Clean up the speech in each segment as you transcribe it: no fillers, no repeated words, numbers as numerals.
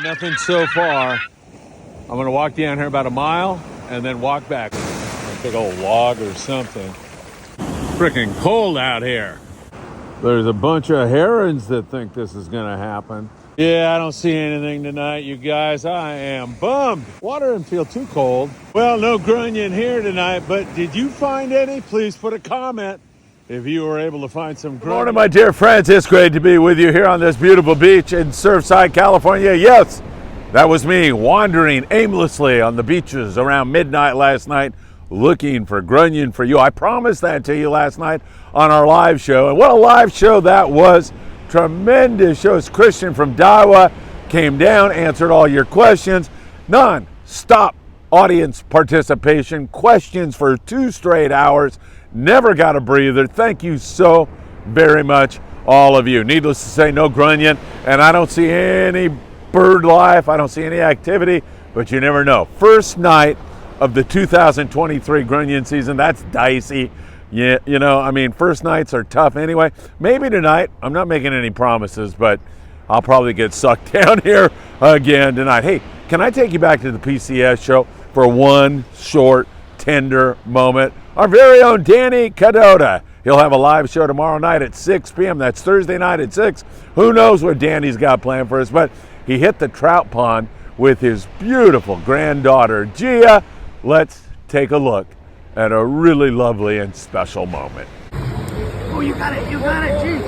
Nothing so far. I'm gonna walk down here about a mile and then walk back. A big old log or something. Freaking cold out here. There's a bunch of herons that think this is gonna happen. Yeah, I don't see anything tonight, you guys. I am bummed. Water doesn't feel too cold. Well, no grunion here tonight, but did you find any? Please put a comment if you were able to find some grunion. Good morning, my dear friends. It's great to be with you here on this beautiful beach in Surfside, California. Yes, that was me wandering aimlessly on the beaches around midnight last night looking for grunion for you. I promised that to you last night on our live show, and what a live show that was. Tremendous shows. Christian from Daiwa came down, answered all your questions. Non-stop audience participation, questions for 2 straight hours. Never got a breather. Thank you so very much, all of you. Needless to say, no grunion, and I don't see any bird life. I don't see any activity, but you never know. First night of the 2023 grunion season. That's dicey. Yeah, you know, I mean, first nights are tough anyway. Maybe tonight. I'm not making any promises, but I'll probably get sucked down here again tonight. Hey, can I take you back to the PCS show for one short, tender moment? Our very own Danny Cadota. He'll have a live show tomorrow night at 6 p.m. That's Thursday night at 6. Who knows what Danny's got planned for us, but he hit the trout pond with his beautiful granddaughter, Gia. Let's take a look at a really lovely and special moment. Oh, you got it, G. You got it, G. Woo!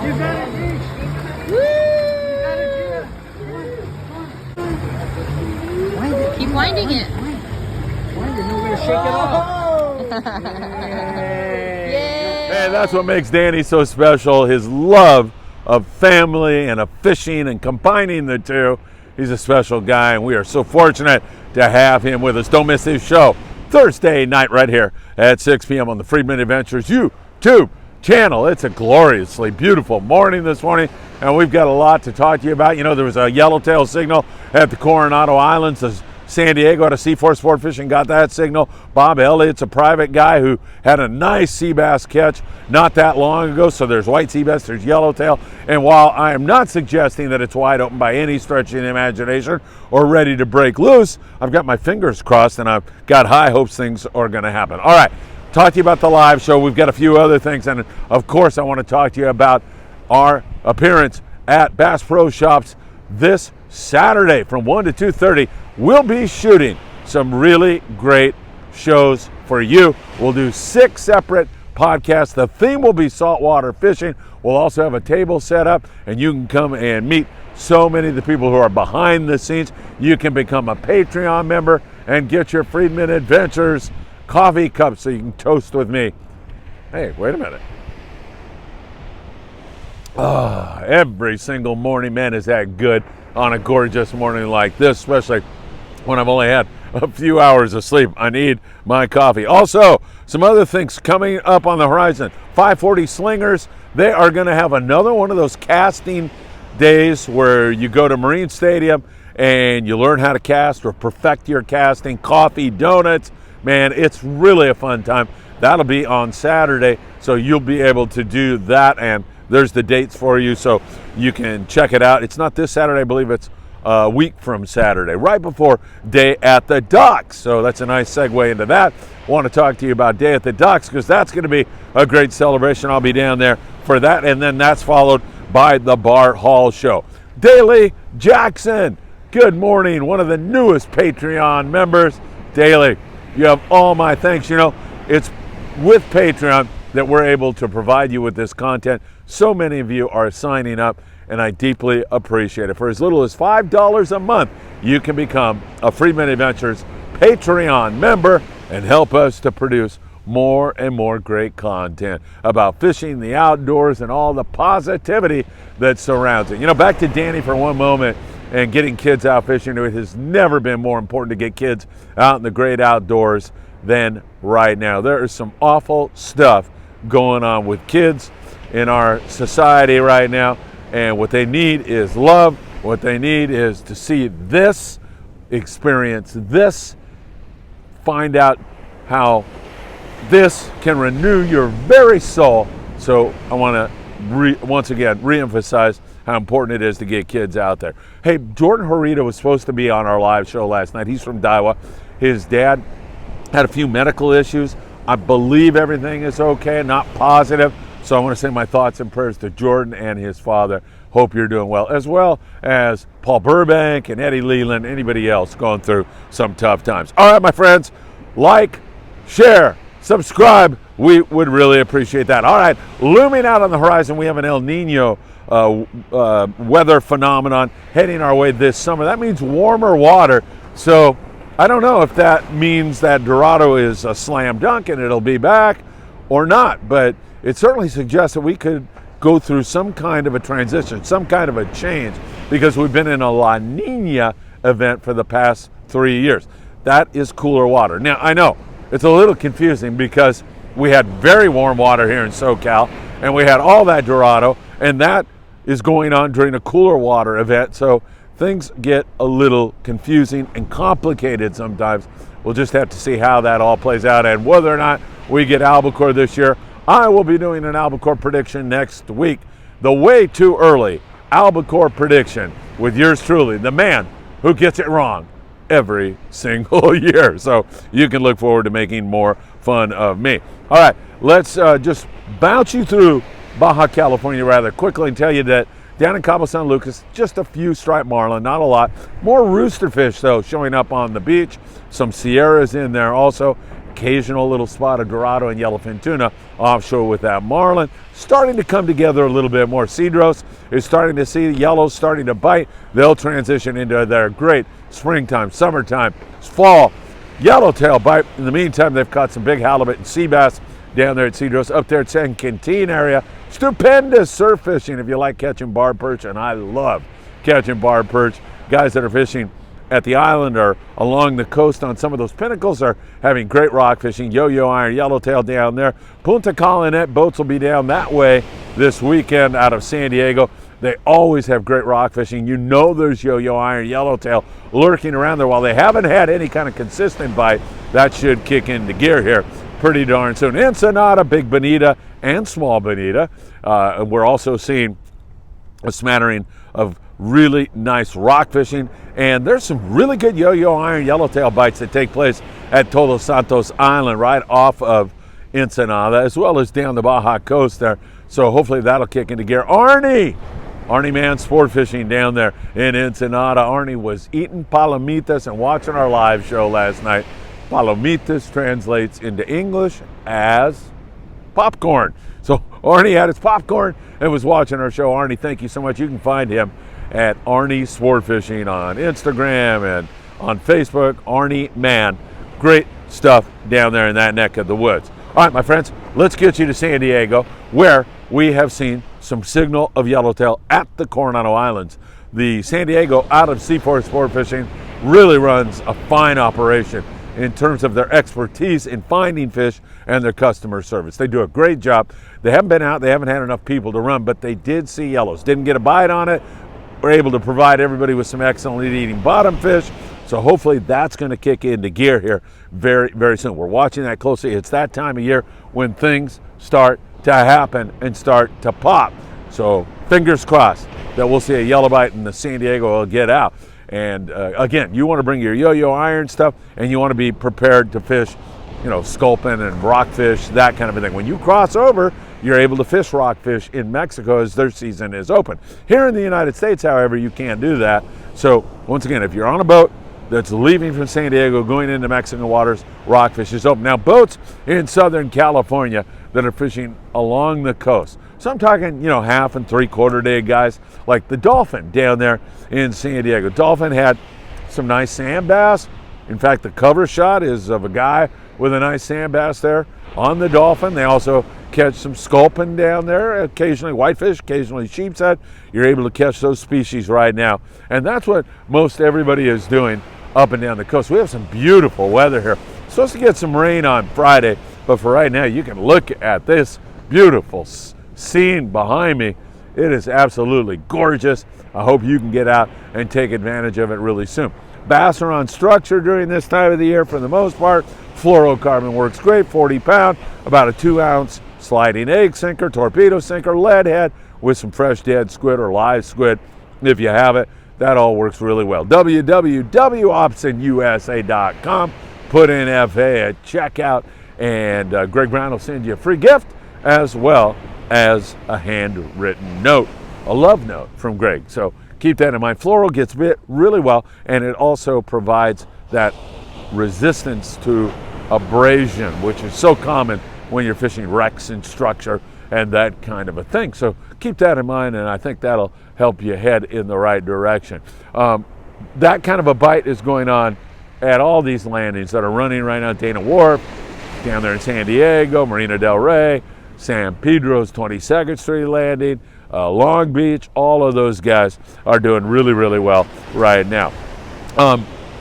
You got it, G. Keep winding it. Wind it, and we're going to shake it off. Yay! And that's what makes Danny so special, his love of family and of fishing and combining the two. He's a special guy, and we are so fortunate to have him with us. Don't miss his show Thursday night right here at 6 p.m. on the Friedman Adventures YouTube channel. It's a gloriously beautiful morning this morning, and we've got a lot to talk to you about. You know, there was a yellowtail signal at the Coronado Islands. San Diego out of C4 Sport Fishing got that signal. Bob Elliott's a private guy who had a nice sea bass catch not that long ago. So there's white sea bass, there's yellowtail. And while I am not suggesting that it's wide open by any stretch of the imagination or ready to break loose, I've got my fingers crossed and I've got high hopes things are going to happen. All right, talk to you about the live show. We've got a few other things. And of course, I want to talk to you about our appearance at Bass Pro Shops this Saturday from 1 to 2:30. We'll be shooting some really great shows for you. We'll do 6 separate podcasts. The theme will be saltwater fishing. We'll also have a table set up, and you can come and meet so many of the people who are behind the scenes. You can become a Patreon member and get your Friedman Adventures coffee cup so you can toast with me. Hey, wait a minute. Every single morning, man, is that good on a gorgeous morning like this, especially when I've only had a few hours of sleep. I need my coffee. Also, some other things coming up on the horizon. 540 Slingers, they are going to have another one of those casting days where you go to Marine Stadium and you learn how to cast or perfect your casting. Coffee, donuts, man, it's really a fun time. That'll be on Saturday, so you'll be able to do that, and there's the dates for you, so you can check it out. It's not this Saturday, I believe it's a week from Saturday, right before Day at the Docks. So that's a nice segue into that. I want to talk to you about Day at the Docks because that's going to be a great celebration. I'll be down there for that, and then that's followed by the Bart Hall Show. Daly Jackson, good morning, one of the newest Patreon members. Daly, you have all my thanks. You know, it's with Patreon that we're able to provide you with this content. So many of you are signing up, and I deeply appreciate it. For as little as $5 a month, you can become a Friedman Adventures Patreon member and help us to produce more and more great content about fishing, the outdoors, and all the positivity that surrounds it. You know, back to Danny for one moment and getting kids out fishing. It has never been more important to get kids out in the great outdoors than right now. There is some awful stuff going on with kids in our society right now, and what they need is love. What they need is to see this, experience this, find out how this can renew your very soul. So I want to once again reemphasize how important it is to get kids out there. Hey, Jordan Horita was supposed to be on our live show last night. He's from Daiwa. His dad had a few medical issues. I believe everything is okay, not positive. So I want to send my thoughts and prayers to Jordan and his father. Hope you're doing well as Paul Burbank and Eddie Leland, anybody else going through some tough times. All right, my friends, like, share, subscribe. We would really appreciate that. All right, looming out on the horizon, we have an El Nino weather phenomenon heading our way this summer. That means warmer water. So I don't know if that means that Dorado is a slam dunk and it'll be back or not, but it certainly suggests that we could go through some kind of a transition, some kind of a change, because we've been in a La Nina event for the past 3 years. That is cooler water. Now, I know it's a little confusing because we had very warm water here in SoCal, and we had all that Dorado, and that is going on during a cooler water event, so things get a little confusing and complicated sometimes. We'll just have to see how that all plays out and whether or not we get albacore this year. I will be doing an albacore prediction next week. The way too early albacore prediction with yours truly, the man who gets it wrong every single year. So you can look forward to making more fun of me. All right, let's just bounce you through Baja California rather quickly and tell you that down in Cabo San Lucas, just a few striped marlin, not a lot. More roosterfish, though, showing up on the beach. Some Sierras in there also. Occasional little spot of Dorado and yellowfin tuna offshore with that marlin. Starting to come together a little bit more. Cedros is starting to see yellows starting to bite. They'll transition into their great springtime, summertime, fall. Yellowtail bite. In the meantime, they've caught some big halibut and sea bass down there at Cedros. Up there at San Quintin area, stupendous surf fishing if you like catching barb perch, and I love catching barb perch. Guys that are fishing at the island or along the coast on some of those pinnacles are having great rock fishing. Yo-yo iron, yellowtail down there. Punta Colinet boats will be down that way this weekend out of San Diego. They always have great rock fishing. You know there's yo-yo iron, yellowtail lurking around there. While they haven't had any kind of consistent bite, that should kick into gear here pretty darn soon. Ensenada, big bonita, and small bonita. We're also seeing a smattering of really nice rock fishing, and there's some really good yo-yo iron yellowtail bites that take place at Todos Santos Island right off of Ensenada, as well as down the Baja coast there. So hopefully that'll kick into gear. Arnie Man sport fishing down there in Ensenada. Arnie was eating palomitas and watching our live show last night. Palomitas translates into English as popcorn. So Arnie had his popcorn and was watching our show. Arnie, thank you so much. You can find him at Arnie Sport Fishing on Instagram and on Facebook. Arnie Man. Great stuff down there in that neck of the woods. All right, my friends, let's get you to San Diego, where we have seen some signal of yellowtail at the Coronado Islands. The San Diego out of Seaport Sport Fishing really runs a fine operation in terms of their expertise in finding fish and their customer service. They do a great job. They haven't been out, they haven't had enough people to run, but they did see yellows. Didn't get a bite on it. We're able to provide everybody with some excellent eating bottom fish. So hopefully that's going to kick into gear here very, very soon. We're watching that closely. It's that time of year when things start to happen and start to pop. So fingers crossed that we'll see a yellow bite and the San Diego will get out. And again, you want to bring your yo-yo iron stuff, and you want to be prepared to fish, you know, sculpin and rockfish, that kind of a thing. When you cross over, you're able to fish rockfish in Mexico as their season is open. Here in the United States, however, you can't do that. So once again, if you're on a boat that's leaving from San Diego, going into Mexican waters, rockfish is open. Now, boats in Southern California that are fishing along the coast. So I'm talking, you know, half and 3/4 day guys, like the Dolphin down there in San Diego. Dolphin had some nice sand bass. In fact, the cover shot is of a guy with a nice sand bass there on the Dolphin. They also catch some sculpin down there, occasionally whitefish, occasionally sheep's head. You're able to catch those species right now. And that's what most everybody is doing up and down the coast. We have some beautiful weather here. Supposed to get some rain on Friday, but for right now, you can look at this beautiful scene behind me. It is absolutely gorgeous. I hope you can get out and take advantage of it really soon. Bass are on structure during this time of the year for the most part. Fluorocarbon works great, 40 pound, about a 2 ounce sliding egg sinker, torpedo sinker, lead head, with some fresh dead squid or live squid. If you have it, that all works really well. www.optionusa.com. Put in FA at checkout, and Greg Brown will send you a free gift as well as a handwritten note, a love note from Greg. So keep that in mind. Floral gets bit really well, and it also provides that resistance to abrasion, which is so common when you're fishing wrecks and structure and that kind of a thing. So keep that in mind, and I think that'll help you head in the right direction. That kind of a bite is going on at all these landings that are running right now. Dana Wharf, down there in San Diego, Marina Del Rey, San Pedro's 22nd Street landing, Long Beach, all of those guys are doing really, really well right now.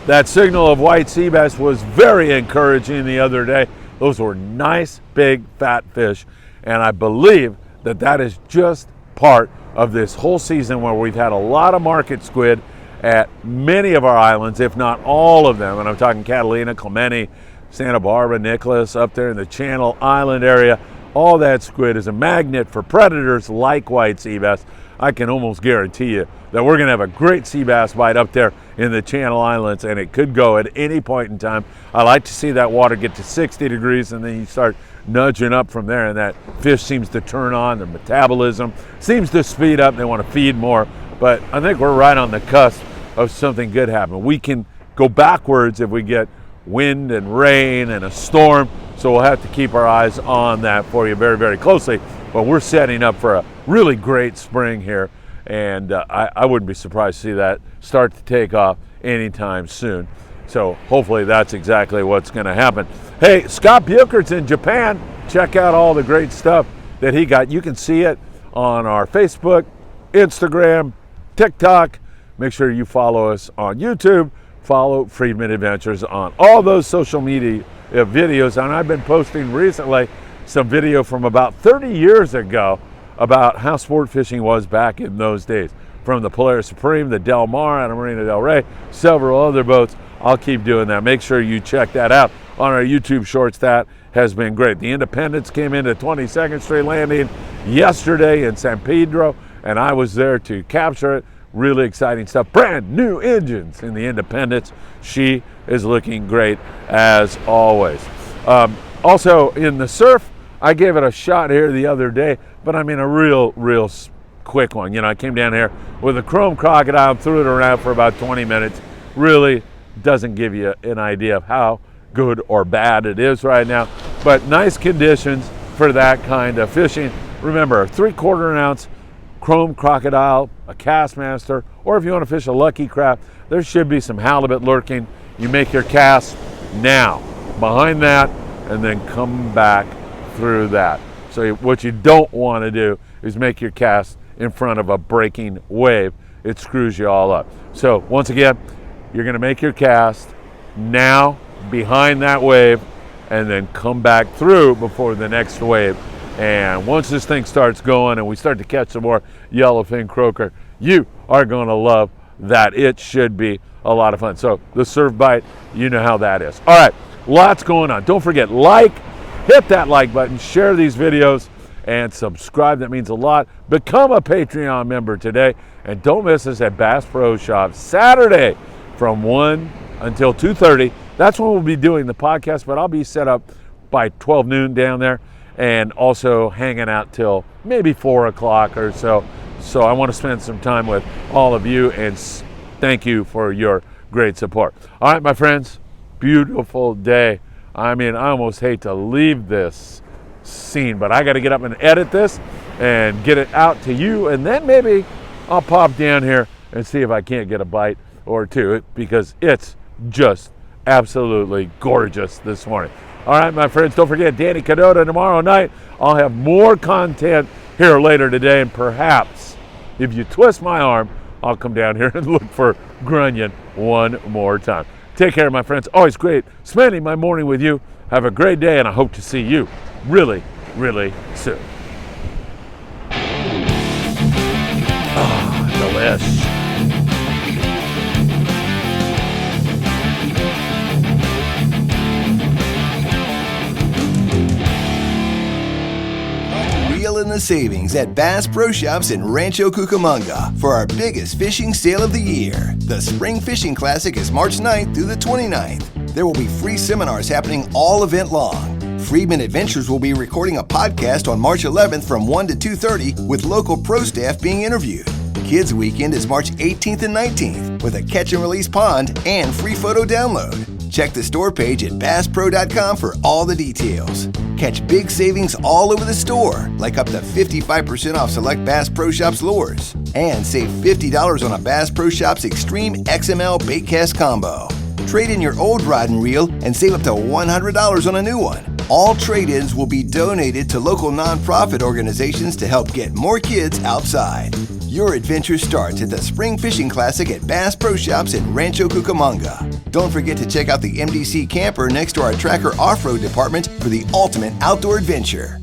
That signal of white sea bass was very encouraging the other day. Those were nice, big, fat fish, and I believe that that is just part of this whole season where we've had a lot of market squid at many of our islands, if not all of them. And I'm talking Catalina, Clemente, Santa Barbara, Nicholas, up there in the Channel Island area. All that squid is a magnet for predators like white sea bass. I can almost guarantee you that we're going to have a great sea bass bite up there in the Channel Islands, and it could go at any point in time. I like to see that water get to 60 degrees, and then you start nudging up from there, and that fish seems to turn on. Their metabolism seems to speed up. They want to feed more. But I think we're right on the cusp of something good happening. We can go backwards if we get wind and rain and a storm, so we'll have to keep our eyes on that for you very, very closely. But we're setting up for a really great spring here, and I wouldn't be surprised to see that start to take off anytime soon. So hopefully that's exactly what's going to happen. Hey, Scott Buchert's in Japan. Check out all the great stuff that he got. You can see it on our Facebook, Instagram, TikTok. Make sure you follow us on YouTube. Follow Friedman Adventures on all those social media videos. And I've been posting recently some video from about 30 years ago about how sport fishing was back in those days. From the Polaris Supreme, the Del Mar out of Marina Del Rey, several other boats. I'll keep doing that. Make sure you check that out on our YouTube shorts. That has been great. The Independence came into 22nd Street landing yesterday in San Pedro, and I was there to capture it. Really exciting stuff. Brand new engines in the Independence. She is looking great as always. Also in the surf, I gave it a shot here the other day, but I mean a real quick one. You know, I came down here with a chrome crocodile and threw it around for about 20 minutes. Really doesn't give you an idea of how good or bad it is right now, but nice conditions for that kind of fishing. Remember, 3/4 ounce chrome crocodile, a Castmaster, or if you want to fish a lucky craft, there should be some halibut lurking. You make your cast now, behind that, and then come back through that. So what you don't want to do is make your cast in front of a breaking wave. It screws you all up. So once again, you're going to make your cast now, behind that wave, and then come back through before the next wave. And once this thing starts going and we start to catch some more yellowfin croaker, you are going to love that. It should be a lot of fun. So the surf bite, you know how that is. All right, lots going on. Don't forget, hit that like button, share these videos, and subscribe. That means a lot. Become a Patreon member today. And don't miss us at Bass Pro Shop Saturday from 1 until 2:30. That's when we'll be doing the podcast, but I'll be set up by 12 noon down there, and also hanging out till maybe 4 o'clock or so. So I want to spend some time with all of you, and thank you for your great support. All right, my friends, beautiful day. I mean, I almost hate to leave this scene, but I got to get up and edit this and get it out to you, and then maybe I'll pop down here and see if I can't get a bite or two, because it's just absolutely gorgeous this morning. All right, my friends, don't forget Danny Cadota tomorrow night. I'll have more content here later today, and perhaps if you twist my arm, I'll come down here and look for grunion one more time. Take care, my friends. Always great spending my morning with you. Have a great day, and I hope to see you really, really soon. Ah, delish. In the of savings at Bass Pro Shops in Rancho Cucamonga for our biggest fishing sale of the year. The Spring Fishing Classic is March 9th through the 29th. There will be free seminars happening all event long. Friedman Adventures will be recording a podcast on March 11th from 1 to 2:30 with local pro staff being interviewed. Kids Weekend is March 18th and 19th with a catch and release pond and free photo download. Check the store page at basspro.com for all the details. Catch big savings all over the store, like up to 55% off select Bass Pro Shops lures. And save $50 on a Bass Pro Shops Extreme XML Baitcast combo. Trade in your old rod and reel and save up to $100 on a new one. All trade-ins will be donated to local nonprofit organizations to help get more kids outside. Your adventure starts at the Spring Fishing Classic at Bass Pro Shops in Rancho Cucamonga. Don't forget to check out the MDC camper next to our Tracker Off-Road department for the ultimate outdoor adventure.